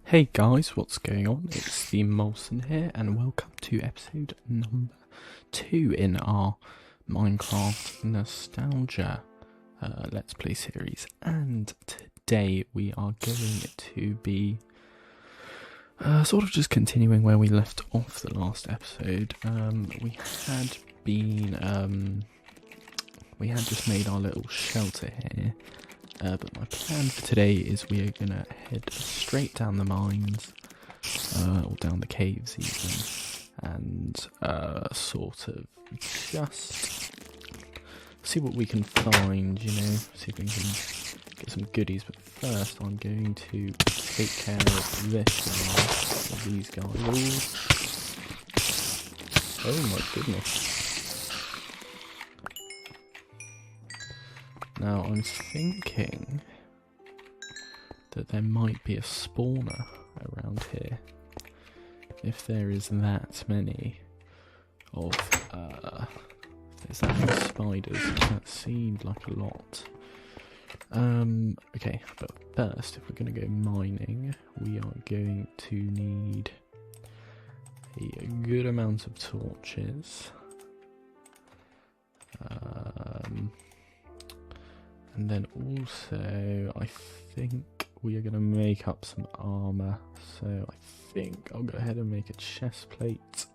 Hey guys, what's going on? It's the Molson here, and welcome to episode number 2 in our Minecraft Nostalgia Let's Play series. And today we are going to be sort of just continuing where we left off the last episode. We had just made our little shelter here. But my plan for today is we are going to head straight down the mines, or down the caves even, and sort of just see what we can find, you know, see if we can get some goodies. But first I'm going to take care of this now, of these guys. Oh my goodness. Now, I'm thinking that there might be a spawner around here. If there is that many of, there's that many spiders, that seemed like a lot. Okay, but first, if we're going to go mining, we are going to need a good amount of torches. And then also, I think we are going to make up some armour. So I think I'll go ahead and make a chest plate.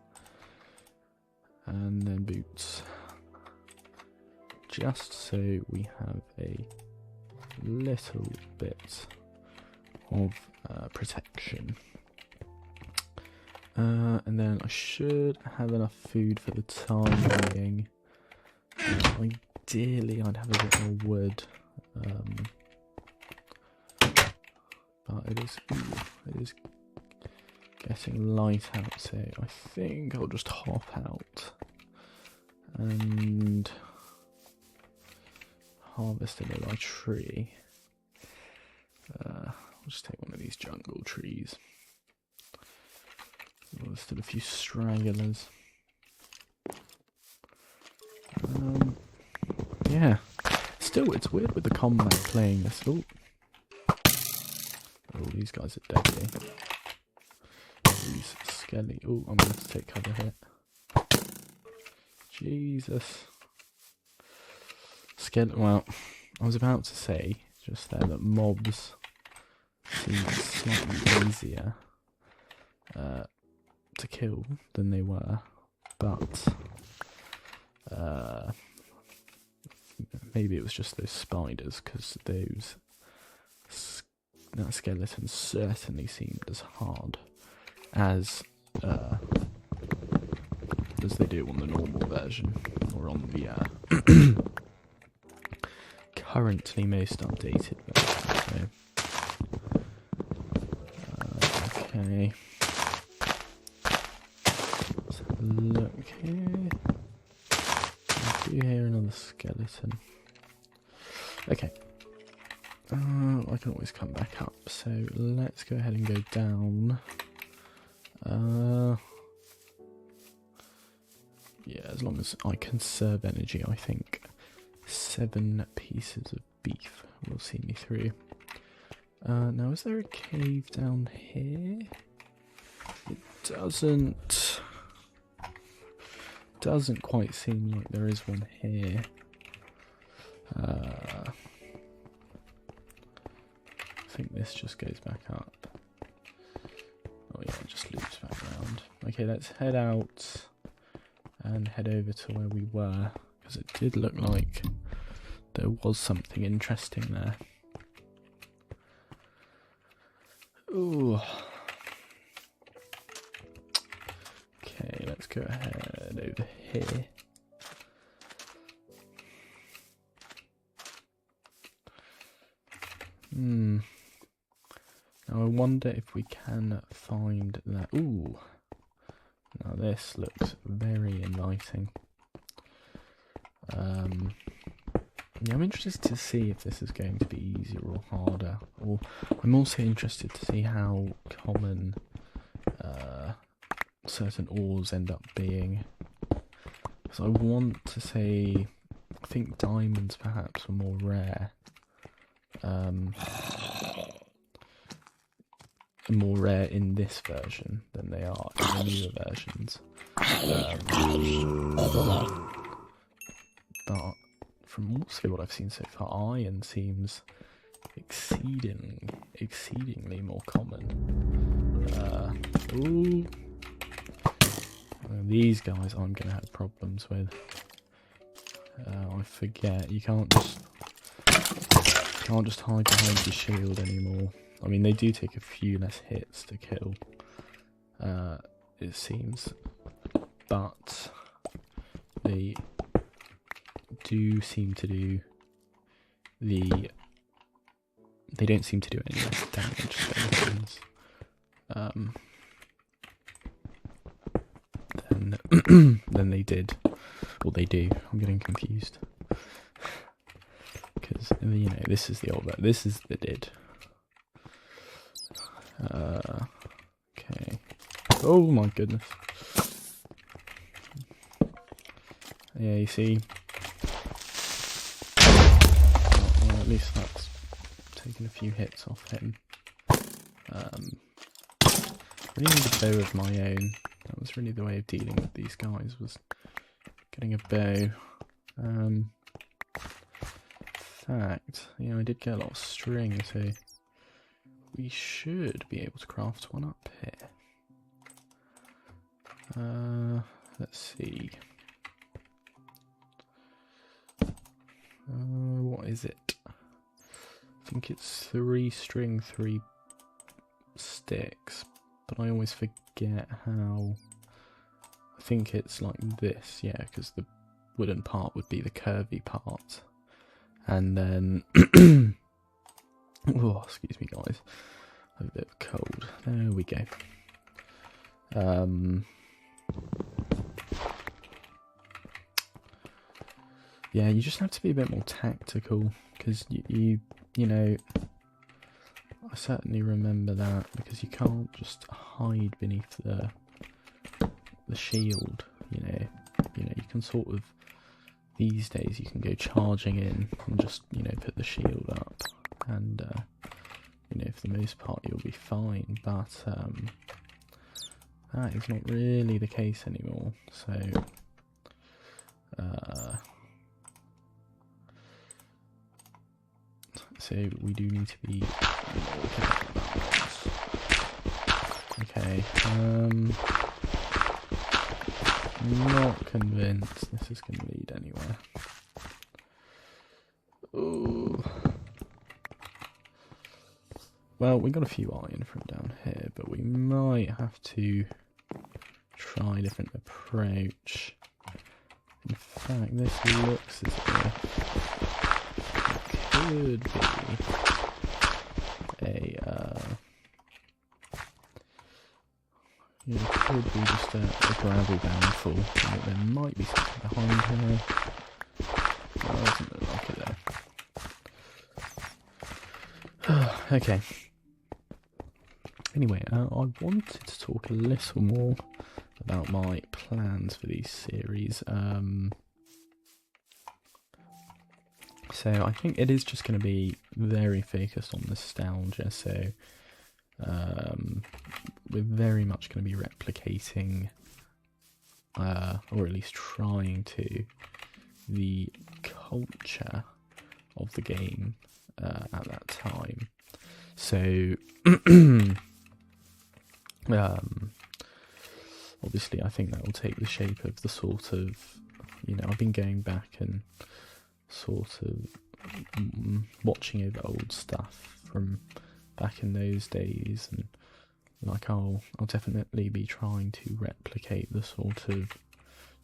And then boots. Just so we have a little bit of protection. And then I should have enough food for the time being. Ideally, I'd have a bit more wood, but it is getting light out, so I think I'll just hop out and harvest a little tree. I'll just take one of these jungle trees. There's still a few stragglers. Yeah, still it's weird with the combat playing this. Oh, these guys are deadly. These skelly. Oh, I'm going to take cover here. Jesus. Well, I was about to say just there that mobs seem slightly easier to kill than they were, but maybe it was just those spiders, because that skeleton certainly seemed as hard as they do on the normal version, or on the currently most updated version. So, okay, let's have a look here. I do hear another skeleton. Okay. I can always come back up, so let's go ahead and go down. Yeah, as long as I conserve energy, I think 7 pieces of beef will see me through. Now, is there a cave down here? It doesn't quite seem like there is one here. I think this just goes back up. Oh yeah, it just loops back around. Okay, let's head out and head over to where we were, because it did look like there was something interesting there. Ooh. Okay, let's go ahead over here. Now I wonder if we can find that. Ooh. Now this looks very inviting. Yeah, I'm interested to see if this is going to be easier or harder. Or I'm also interested to see how common certain ores end up being. So I want to say, I think diamonds perhaps were more rare. more rare in this version than they are in the newer versions. But from also what I've seen so far, iron seems exceedingly more common. Ooh. These guys I'm going to have problems with. I forget, you can't just hide behind your shield anymore. I mean, they do take a few less hits to kill, it seems, but they do seem to do they don't seem to do any less damage than they did, or they do. I'm getting confused because this is the old, this is the did. Okay. Oh my goodness. Yeah, you see. Well, at least that's taken a few hits off him. Really need a bow of my own. That was really the way of dealing with these guys, was getting a bow. In fact, yeah, I did get a lot of string, so we should be able to craft one up here. Let's see. What is it? I think it's 3 string, 3 sticks, but I always forget how. I think it's like this, yeah, because the wooden part would be the curvy part, and then oh, excuse me guys, I have a bit of cold. There we go. Yeah, you just have to be a bit more tactical, because you know, I certainly remember that, because you can't just hide beneath the shield. You know, you can sort of, these days you can go charging in and just, put the shield up, and for the most part you'll be fine. But that is not really the case anymore. So we do need to be more careful about this. Okay, not convinced this is going to lead anywhere. Ooh. Well, we got a few iron from down here, but we might have to try a different approach. In fact, this looks as if it could be it could be just a gravel downfall. There might be something behind here. Well, it doesn't look like it there. Okay. Anyway, I wanted to talk a little more about my plans for these series. So I think it is just going to be very focused on nostalgia. So we're very much going to be replicating, or at least trying to, the culture of the game at that time. So obviously I think that will take the shape of the sort of, I've been going back and sort of watching over old stuff from back in those days, and like I'll definitely be trying to replicate the sort of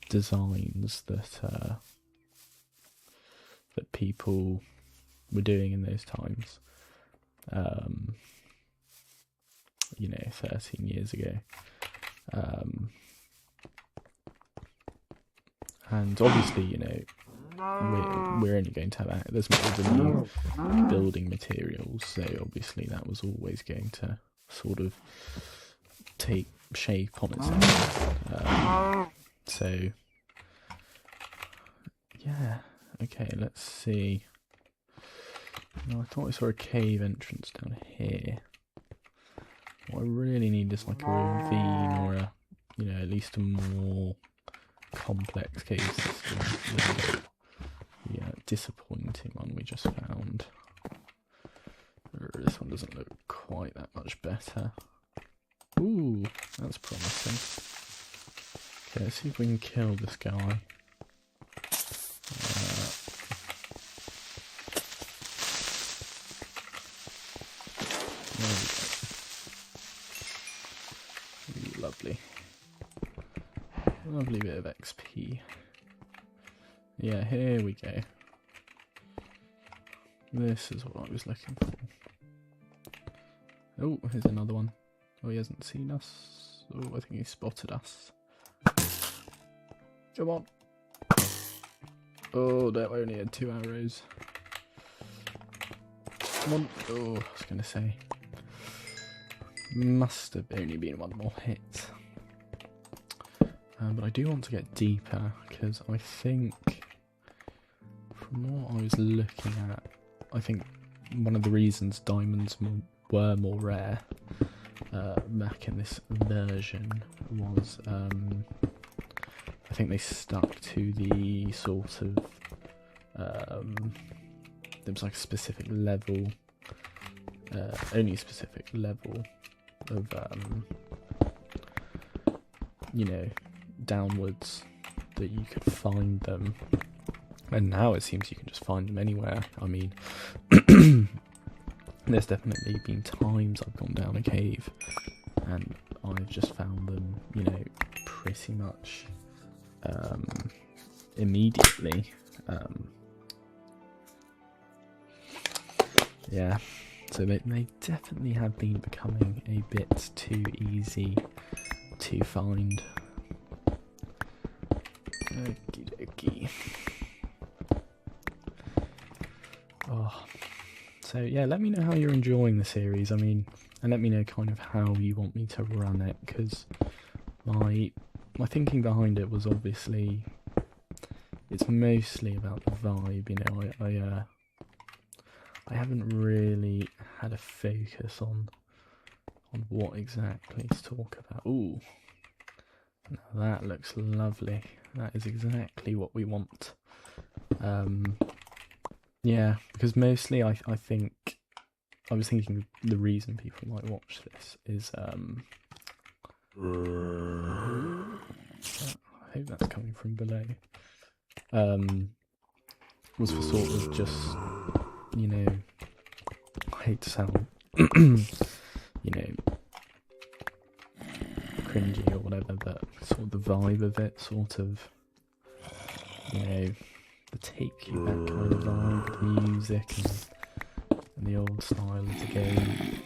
designs that that people were doing in those times, 13 years ago. And obviously, we're only going to have there's the new building materials, so obviously that was always going to sort of take shape on its own. So yeah, okay, let's see. I thought I saw a cave entrance down here. What I really need is like a ravine or a, you know, at least a more complex cave system than the disappointing one we just found. This one doesn't look quite that much better. Ooh, that's promising. Okay, let's see if we can kill this guy. There we go. Ooh, lovely. Lovely bit of XP. Yeah, here we go. This is what I was looking for. Oh, here's another one. Oh, he hasn't seen us. Oh, I think he spotted us. Come on. Oh, that only had 2 arrows. Come on. Oh, I was going to say. Must have only been 1 more hit. But I do want to get deeper, because I think, from what I was looking at, I think one of the reasons diamonds were more rare back in this version was I think they stuck to the sort of there was like a specific level, only a specific level of you know, downwards that you could find them. And now it seems you can just find them anywhere. I mean, there's definitely been times I've gone down a cave and I've just found them, you know, pretty much immediately. Yeah, so they definitely have been becoming a bit too easy to find. Okie dokie. Oh, so yeah, let me know how you're enjoying the series. I mean, and let me know kind of how you want me to run it, because my thinking behind it was obviously it's mostly about the vibe. You know, I haven't really had a focus on what exactly to talk about. Ooh, now that looks lovely. That is exactly what we want. Yeah, because mostly I think I was thinking the reason people might watch this is I hope that's coming from below. Was for sort of just, you know, I hate to sound you know, cringy or whatever, but sort of the vibe of it, sort of, you know, the take you back kind of vibe, the music and the old style of the game.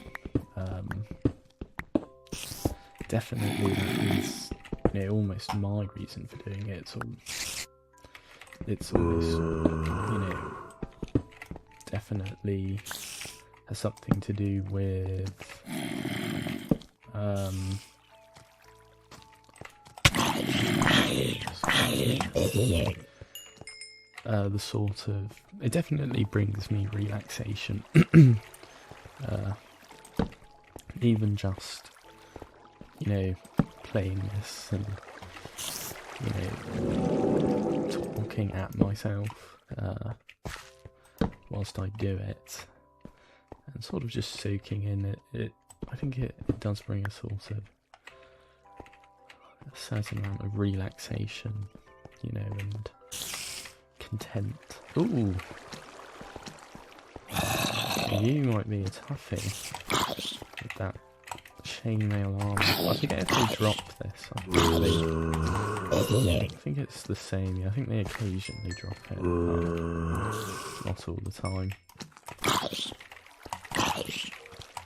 Definitely that is, you know, almost my reason for doing it. It's almost, you know, definitely has something to do with the sort of, it definitely brings me relaxation. Even just, you know, playing this and, you know, talking at myself whilst I do it, and sort of just soaking in it. I think it does bring a sort of a certain amount of relaxation, you know, and content. Ooh, you might be a toughie with that chainmail armor. I forget if they drop this. I think it's the same. Yeah, I think they occasionally drop it, but not all the time.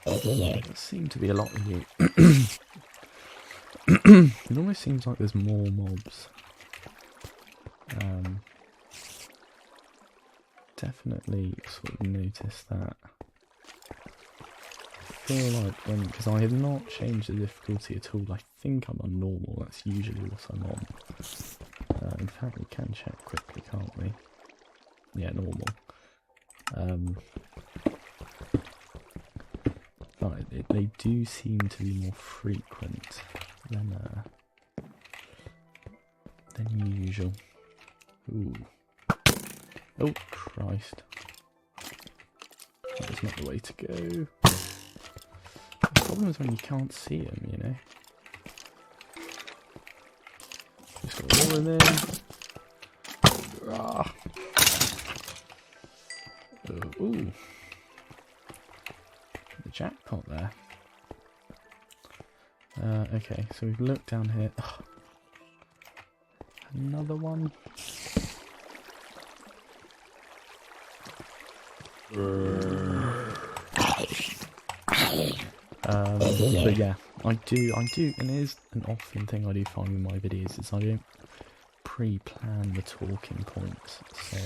There seem to be a lot of you. It almost seems like there's more mobs. Definitely sort of noticed that. I feel like because I have not changed the difficulty at all, I think I'm on normal. That's usually what I'm on. In fact, we can check quickly, can't we? Yeah, normal. but they do seem to be more frequent than usual. Ooh. Oh, Christ. That is not the way to go. The problem is when you can't see them, you know. Just got all of them. Ah. Oh, ooh. The jackpot there. Okay, so we've looked down here. Oh. Another one. But yeah, I do, and it is an often thing I do find with my videos is I don't pre-plan the talking points, so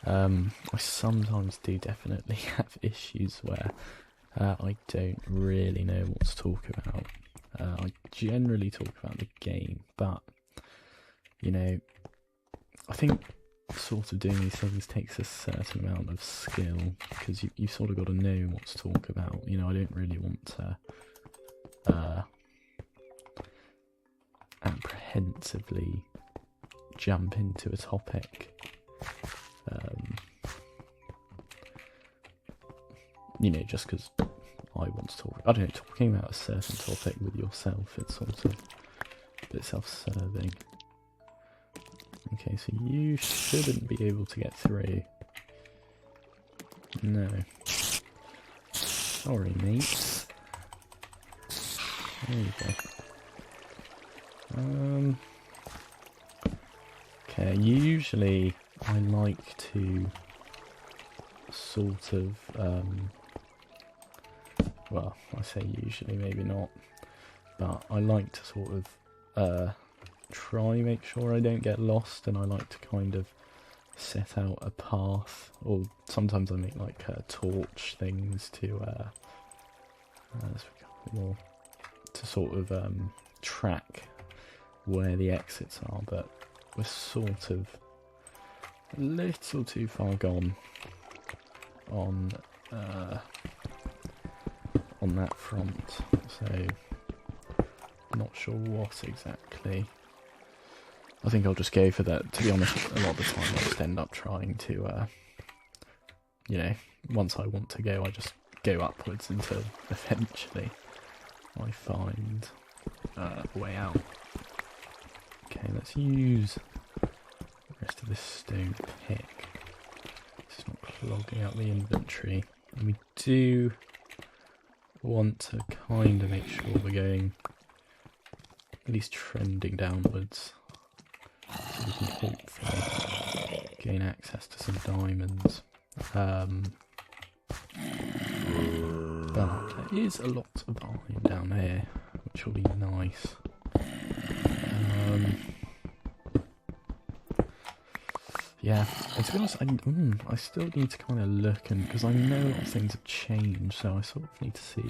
I sometimes do definitely have issues where I don't really know what to talk about. I generally talk about the game, but you know, I think sort of doing these things takes a certain amount of skill, because you sort of got to know what to talk about. You know, I don't really want to apprehensively jump into a topic. You know, just because I want to talk. I don't know, talking about a certain topic with yourself, it's sort of a bit self-serving. Okay, so you shouldn't be able to get through. No. Sorry, mate. There you go. Okay, usually I like to sort of, well, I say usually, maybe not, but I like to sort of, try make sure I don't get lost, and I like to kind of set out a path, or sometimes I make like torch things to to sort of track where the exits are, but we're sort of a little too far gone on that front, so not sure what exactly. I think I'll just go for that. To be honest, a lot of the time I just end up trying to, you know, once I want to go, I just go upwards until eventually I find a way out. Okay, let's use the rest of this stone pick. This is not clogging up the inventory. And we do want to kind of make sure we're going at least trending downwards, so we can hopefully gain access to some diamonds. But there is a lot of iron down here, which will be nice. Yeah, and to be honest, I still need to kind of look, and because I know a lot of things have changed, so I sort of need to see.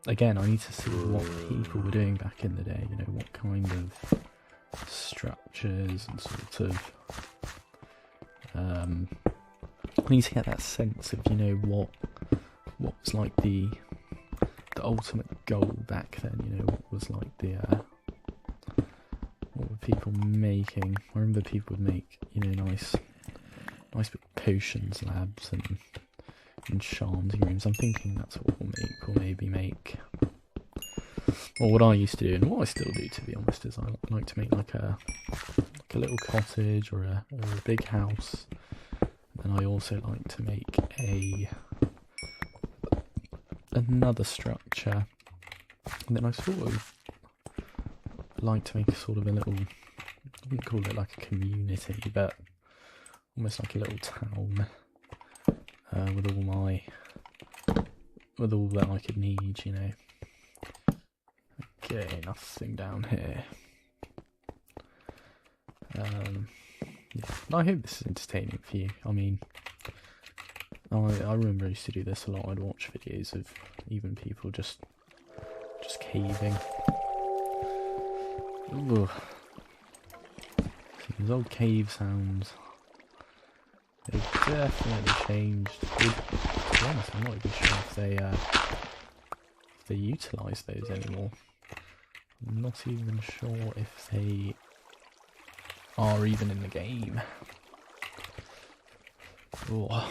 Again, I need to see what people were doing back in the day. You know, what kind of structures and sort of. I need to get that sense of, you know, what was like the ultimate goal back then. You know, what was like the what were people making? I remember people would make, you know, nice potions labs and enchanting rooms. I'm thinking that's what we'll make, or maybe make. Or what I used to do, and what I still do, to be honest, is I like to make like a little cottage or a big house. And I also like to make another structure, and then I sort of like to make a sort of a little, I wouldn't call it like a community, but almost like a little town with all that I could need, you know. Okay, nothing down here. Yeah, I hope this is entertaining for you. I mean, I remember I used to do this a lot. I'd watch videos of even people just caving. Ooh. These old cave sounds, they've definitely changed. be honest, I'm not even sure if they utilise those anymore. I'm not even sure if they are even in the game. Oh.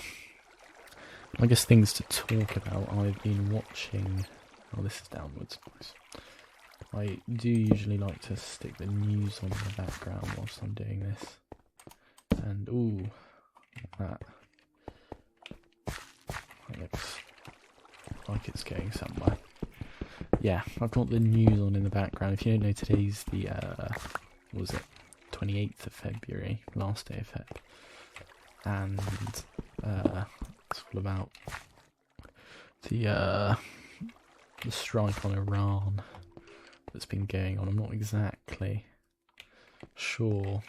I guess things to talk about. I've been watching. Oh, this is downwards. Nice. I do usually like to stick the news on in the background whilst I'm doing this. And ooh, that looks like it's going somewhere. Yeah, I've got the news on in the background. If you don't know, today's the what was it, 28th of February, last day of Feb, and it's all about the strike on Iran that's been going on. I'm not exactly sure.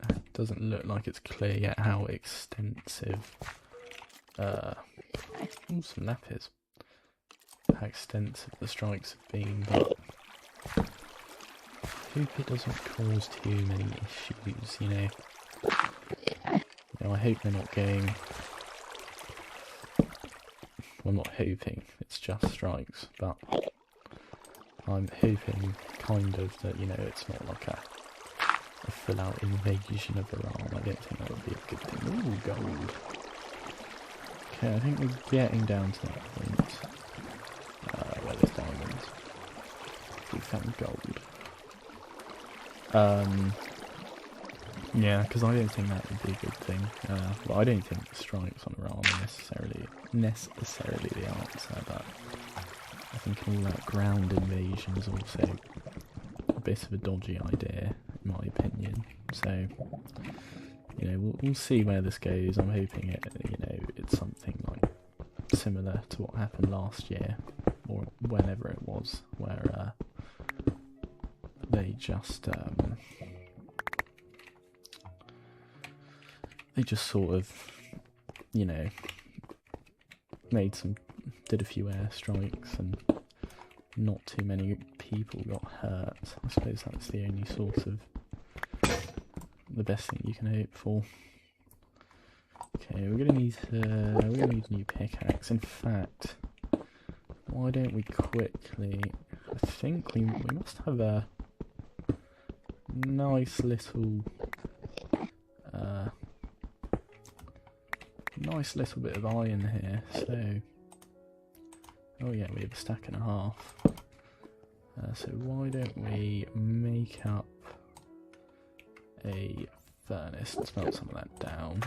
It doesn't look like it's clear yet how extensive. Ooh, some lapis. How extensive the strikes have been, but I hope it doesn't cause too many issues. You know, I hope they're not going. Well, I'm not hoping. It's just strikes, but I'm hoping, kind of, that it's not like a full-out invasion of Iran. I don't think that would be a good thing. Ooh, gold. Okay, I think we're getting down to that point where there's diamonds. We found gold. Yeah, because I don't think that would be a good thing. Well, I don't think the strikes on Iran are necessarily the answer, but I think all that ground invasion is also a bit of a dodgy idea, in my opinion. So, we'll see where this goes. I'm hoping it's something like similar to what happened last year, or whenever it was, where they just sort of, did a few airstrikes and not too many people got hurt. I suppose that's the only sort of the best thing you can hope for. Okay, we're gonna need a new pickaxe. In fact, why don't we quickly? I think we must have a nice little bit of iron here. So, oh yeah, we have a stack and a half. So why don't we make up a furnace and smelt some of that down,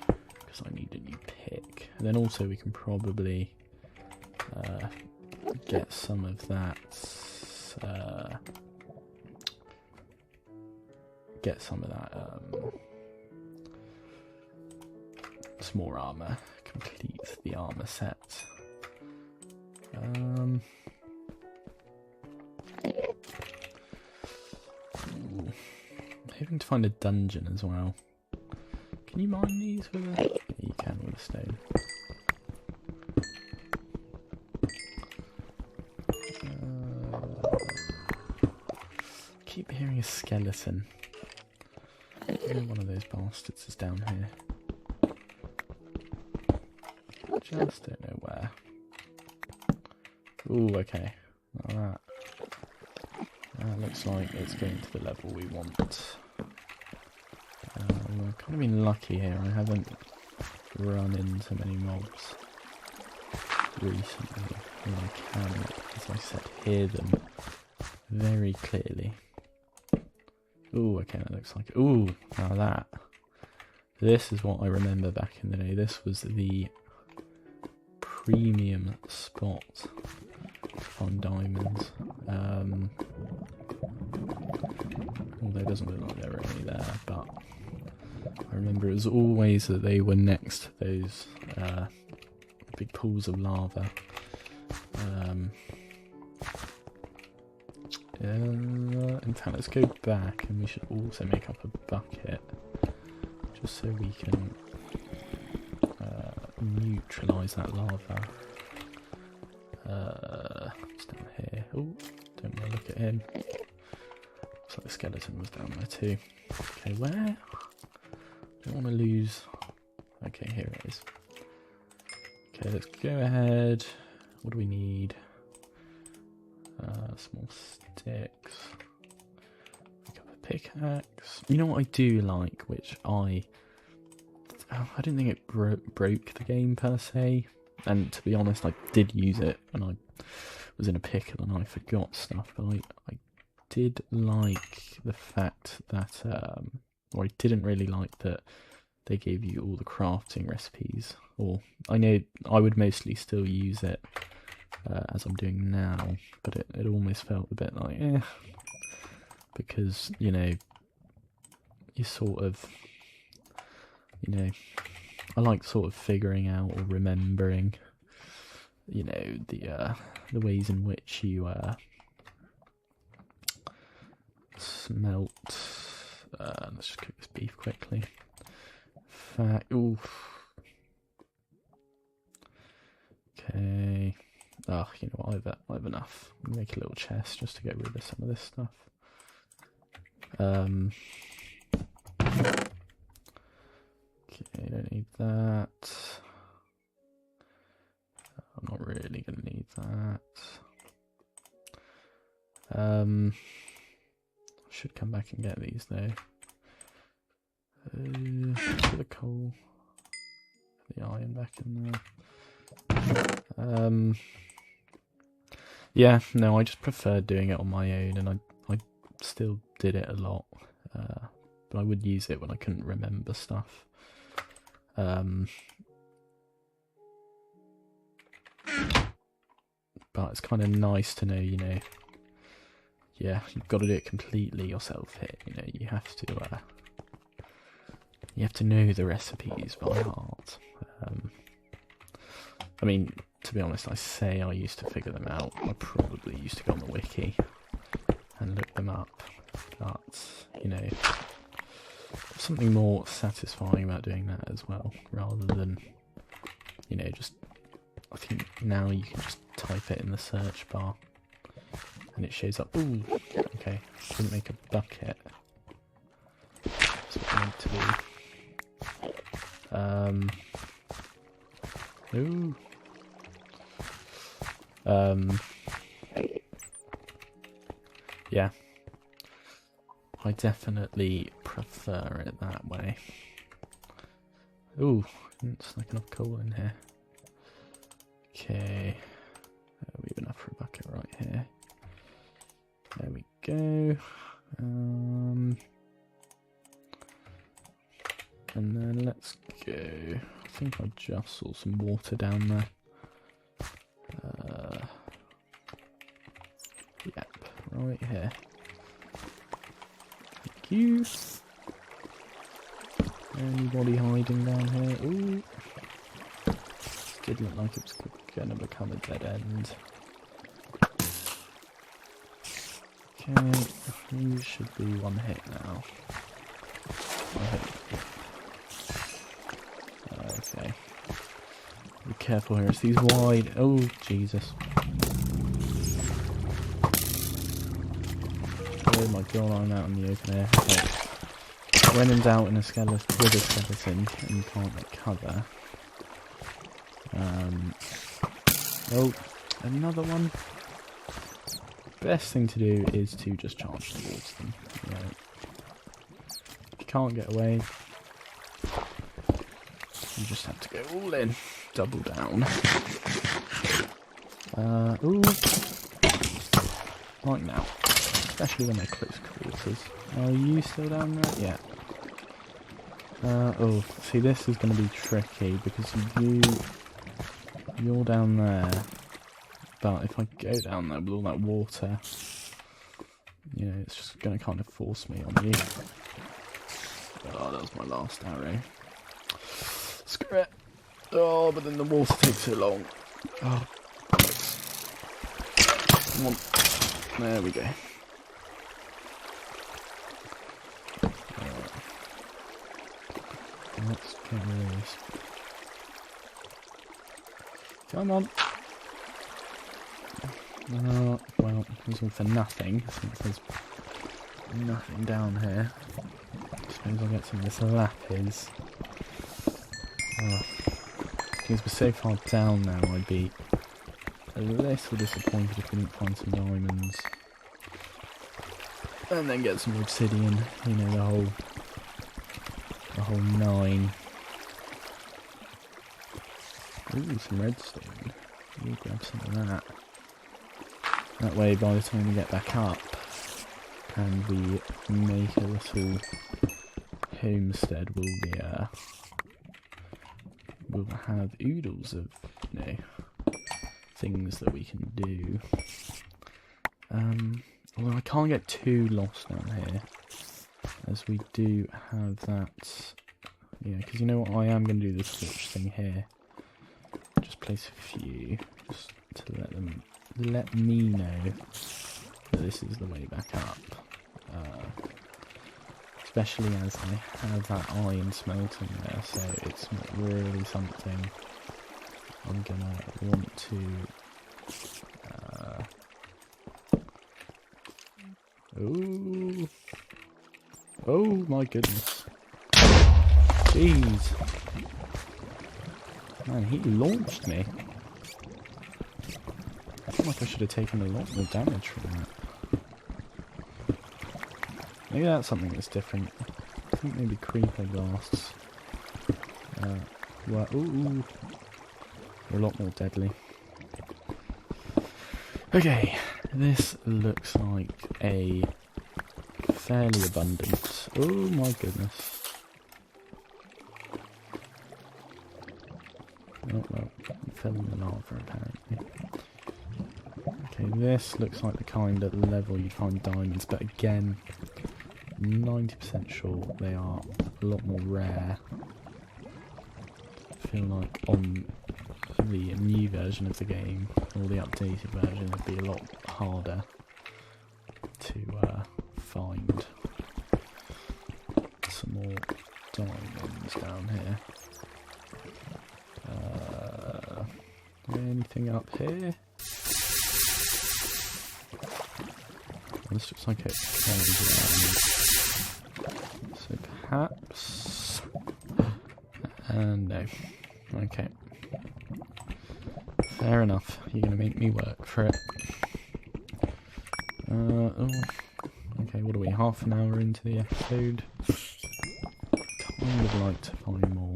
because I need a new pick. And then also we can probably get some of that some more armor, complete the armor set. Ooh. I'm hoping to find a dungeon as well. Can you mine these with a... Yeah, you can with a stone. Keep hearing a skeleton. One of those bastards is down here. Just don't know where. Ooh, okay. Well, that looks like it's getting to the level we want. I've kind of been lucky here. I haven't run into many mobs recently. And I can, as I said, hear them very clearly. Ooh, okay, that looks like... Ooh, now that. This is what I remember back in the day. This was the premium spot on diamonds. Although it doesn't look like there were any there, but I remember it was always that they were next to those big pools of lava. In fact, let's go back, and we should also make up a bucket, just so we can neutralise that lava. It's down here. Oh, don't want to look at him. Looks like the skeleton was down there too. Okay, where? Don't want to lose. Okay, here it is. Okay, let's go ahead. What do we need? Small sticks. Pick up a pickaxe. You know what I do like, which I didn't think it broke the game per se. And to be honest, I did use it when I was in a pickle and I forgot stuff. But I did like the fact that, or I didn't really like that they gave you all the crafting recipes. Or I know I would mostly still use it as I'm doing now, but it almost felt a bit like, because, you know, you sort of, you know, I like sort of figuring out or remembering, you know, the ways in which you smelt. Let's just cook this beef quickly. Oof. Okay. Oh, you know what? I have enough. Make a little chest just to get rid of some of this stuff. Okay, don't need that. I'm not really gonna need that. I should come back and get these though. Put the coal, the iron back in there. Yeah, no, I just preferred doing it on my own, and I still did it a lot, but I would use it when I couldn't remember stuff. But it's kind of nice to know, you know, yeah, you've got to do it completely yourself here. You know, you have to know the recipes by heart. I mean, to be honest, I say I used to figure them out. I probably used to go on the wiki and look them up, but you know, something more satisfying about doing that as well, rather than, you know, just, I think now you can just type it in the search bar and it shows up. Ooh, okay, didn't make a bucket. That's what I meant to do. Ooh. Yeah, I definitely prefer it that way. Ooh, snuck enough coal in here. Okay, we have enough for a bucket right here. There we go. And then let's go. I think I just saw some water down there. Yep, right here. Thank you. Anybody hiding down here? Ooh. Did look like it was gonna become a dead end. Okay, you should be one hit now. I hope. Okay. Be careful here, it's these wide. Oh, Jesus. Oh my god, I'm out in the open air. Okay. When in doubt in a skeleton, with a skeleton, and you can't get cover. Oh, another one. Best thing to do is to just charge towards them. You know, if you can't get away, you just have to go all in, double down. Ooh, like now, especially when they're close quarters. Are you still down there? Yeah. Oh, see, this is going to be tricky because you're down there. But if I go down there with all that water, you know, it's just going to kind of force me on you. Oh, that was my last arrow. Screw it. Oh, but then the water takes so long. Oh, come on. There we go. Let's get rid of this. Come on. Well, it's all for nothing, since there's nothing down here. I suppose I'll get some of this lapis. Oh, Since we're so far down now, I'd be a little disappointed if we didn't find some diamonds. And then get some obsidian, you know, the whole 9. Ooh, some redstone. We'll grab some of that. That way, by the time we get back up, and we make a little homestead, we'll have oodles of, you know, things that we can do. Although I can't get too lost down here, as we do have that. Yeah, because you know what, I am going to do this switch thing here. Just place a few, just to let me know that this is the way back up. Especially as I have that iron smelting there, so it's not really something I'm gonna want to. Ooh! Oh my goodness! Jeez! Man, he launched me. I feel like I should have taken a lot more damage from that. Maybe that's something that's different. I think maybe creeper blasts. Well, ooh, they're a lot more deadly. Okay, this looks like a fairly abundant. Oh my goodness. Oh well, I'm filling the lava apparently. Okay, this looks like the kind of level you find diamonds, but again, 90% sure they are a lot more rare. I feel like on the new version of the game, or the updated version, it'd be a lot harder to find some more diamonds down here. Anything up here? This looks like it can be around. So perhaps... no. Okay. Fair enough. You're going to make me work for it. Oh. Okay, what are we? Half an hour into the episode? Kind of like to find more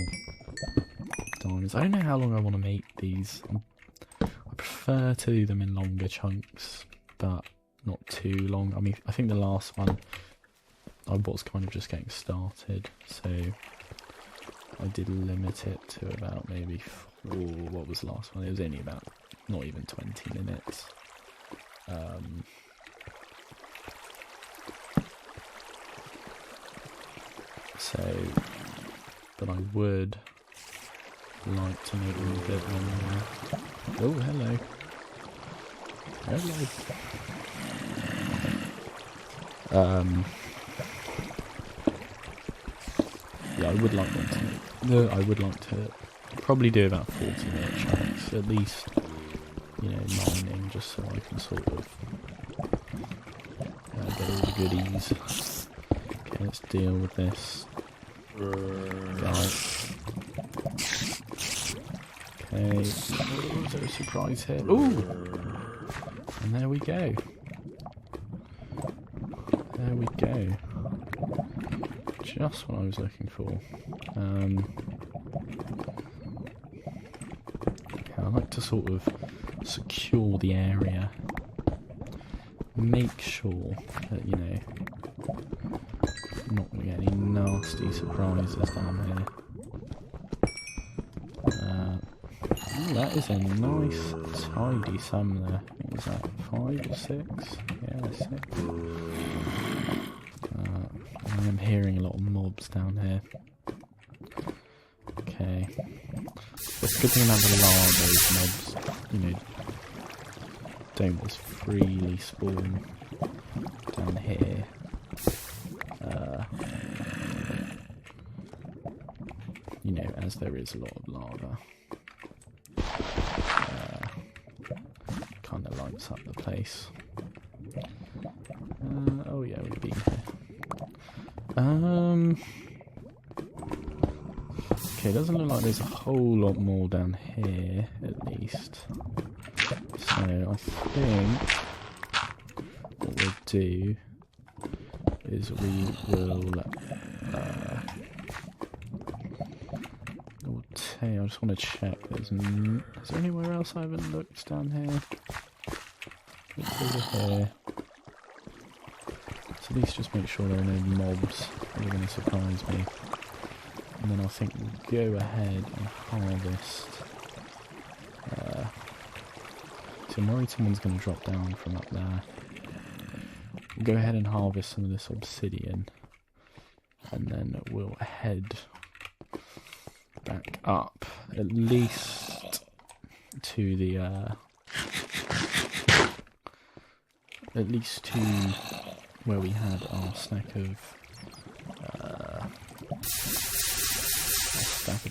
diamonds. I don't know how long I want to make these. I prefer to do them in longer chunks, but not too long. I mean, I think the last one I was kind of just getting started, so I did limit it to about maybe what was the last one? It was only about not even 20 minutes. But I would like to make them a bit longer. Oh, hello. Hello. Yeah, I would like them to. I would like to probably do about 40-minute chunks, at least. You know, mining, just so I can sort of get all the goodies. Okay, let's deal with this guy. Okay, is there a surprise here? Ooh! And there we go. There we go. Just what I was looking for. I like to sort of secure the area. Make sure that, you know, I'm not going to get any nasty surprises down here. Ooh, that is a nice, tidy sum there. I think it's that 5 or 6? Yeah, 6. I am hearing a lot of mobs down here. Okay. It's a good thing about the larvae, mobs, you know, don't just freely spawn down here. You know, as there is a lot of lava. Kind of lights up the place. Oh yeah, we've been here. Okay, doesn't look like there's a whole lot more down here, at least. So I think what we'll do is we will I just want to check. Is there anywhere else I haven't looked down here? Look over here. So at least just make sure there are no mobs that are going to surprise me. And then I think we'll go ahead and harvest. So I'm worried someone's going to drop down from up there. We'll go ahead and harvest some of this obsidian. And then we'll head back up, at least to the, at least to where we had our stack of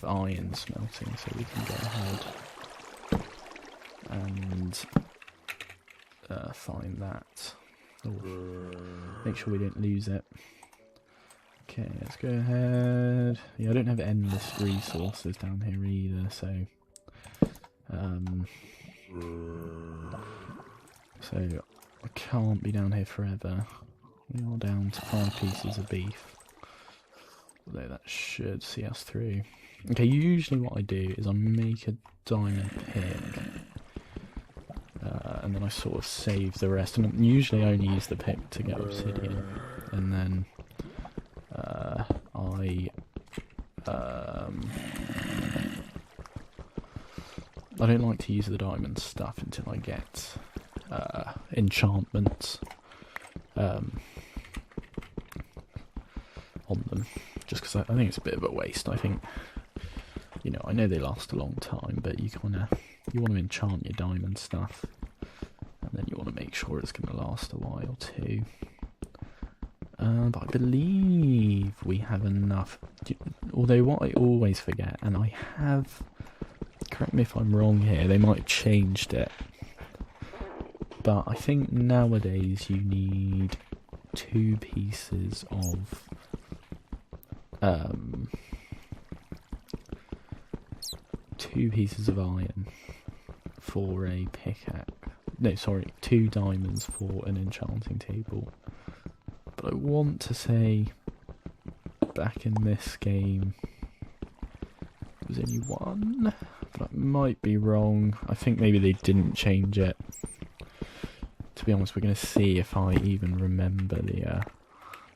iron smelting, so we can go ahead and find that. Make sure we don't lose it. Okay, let's go ahead. Yeah, I don't have endless resources down here either, so I can't be down here forever. We are down to 5 pieces of beef, although that should see us through. Okay, usually what I do is I make a diamond pick, and then I sort of save the rest, and usually I only use the pick to get obsidian, and then I don't like to use the diamond stuff until I get enchantments on them, just because I think it's a bit of a waste. I think, you know, I know they last a long time, but you want to enchant your diamond stuff, and then you want to make sure it's going to last a while too. But I believe we have enough. Although what I always forget, and I have, correct me if I'm wrong here, they might have changed it, but I think nowadays you need 2 pieces of iron for a pickaxe. No, sorry, 2 diamonds for an enchanting table. But I want to say back in this game there was only 1, but I might be wrong. I think maybe they didn't change it. To be honest, we're going to see if I even remember the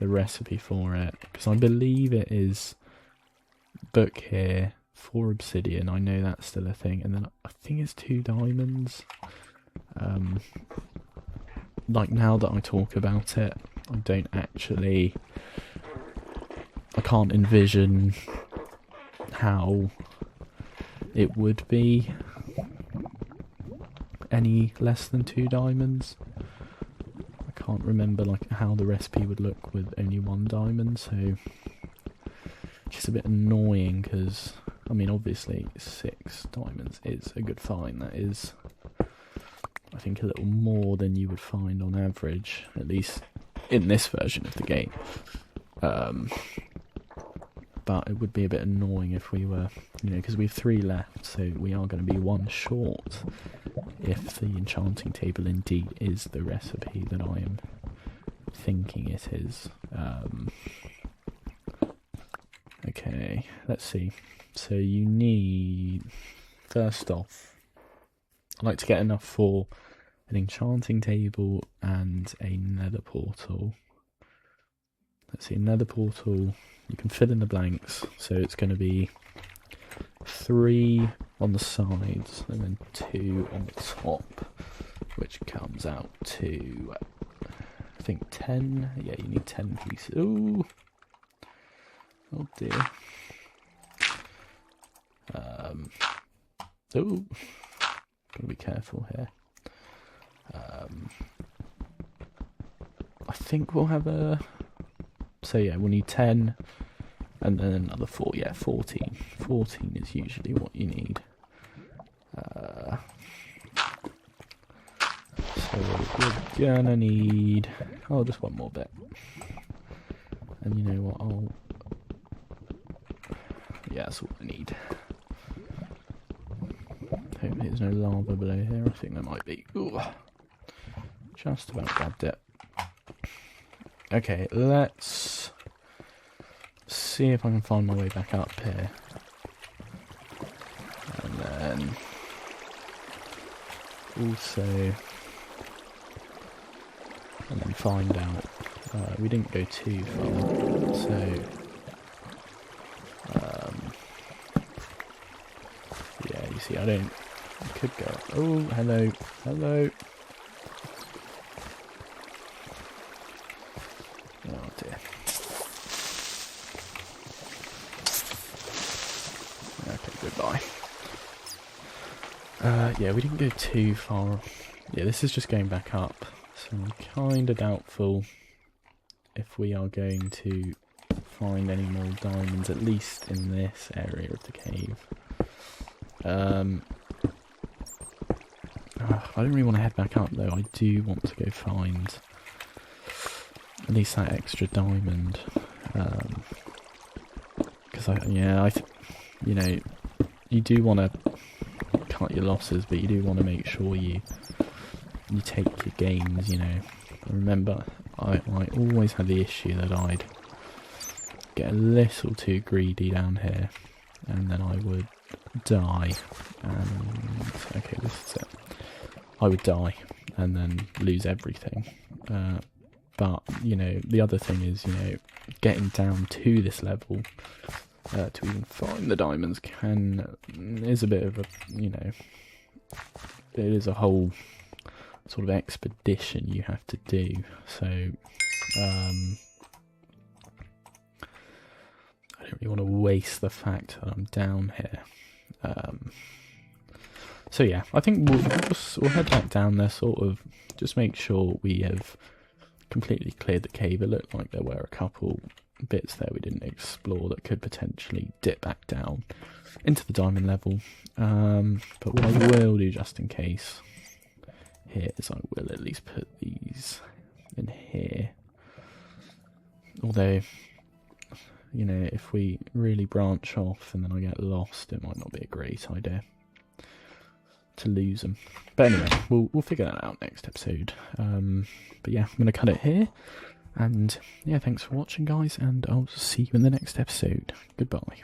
recipe for it, because I believe it is book here for obsidian. I know that's still a thing, and then I think it's 2 diamonds. Like, now that I talk about it, I can't envision how it would be any less than 2 diamonds. I can't remember like how the recipe would look with only 1 diamond, so it's just a bit annoying, because I mean obviously 6 diamonds is a good find. That is, I think, a little more than you would find on average, at least in this version of the game. But it would be a bit annoying if we were, you know, because we have 3 left, so we are going to be 1 short if the enchanting table indeed is the recipe that I am thinking it is. Okay, let's see. So you need, first off, I'd like to get enough for an enchanting table and a nether portal. Let's see, nether portal, you can fill in the blanks, so it's going to be 3 on the sides and then 2 on the top, which comes out to, I think, 10. Yeah, you need 10 pieces. Ooh. Oh dear. Ooh. Gotta be careful here. I think we'll have a... So yeah, we'll need 10, and then another 4, yeah, 14. 14 is usually what you need. So we're gonna need... Oh, just 1 more bit. And you know what, yeah, I need. Hopefully there's no lava below here. I think there might be. Ooh. Just about grabbed it. Okay, let's see if I can find my way back up here. And then also, and then find out. We didn't go too far, so yeah, you see, I could go. Oh, hello, hello. Oh dear. Okay, goodbye. Yeah, we didn't go too far. Yeah, this is just going back up, so I'm kind of doubtful if we are going to find any more diamonds, at least in this area of the cave. I don't really want to head back up though. I do want to go find at least that extra diamond, because you know, you do want to cut your losses, but you do want to make sure you take your gains. You know, I remember I always had the issue that I'd get a little too greedy down here, and then I would die. And okay, this is it. I would die and then lose everything. But you know, the other thing is, you know, getting down to this level to even find the diamonds is a bit of a, you know, it is a whole sort of expedition you have to do. So I don't really want to waste the fact that I'm down here. So yeah, I think we'll head back down there, sort of just make sure we have completely cleared the cave. It looked like there were a couple bits there we didn't explore that could potentially dip back down into the diamond level. But what I will do, just in case, here is I will at least put these in here. Although, you know, if we really branch off and then I get lost, it might not be a great idea to lose them. But anyway, we'll figure that out next episode. But yeah, I'm going to cut it here. And yeah, thanks for watching, guys, and I'll see you in the next episode. Goodbye.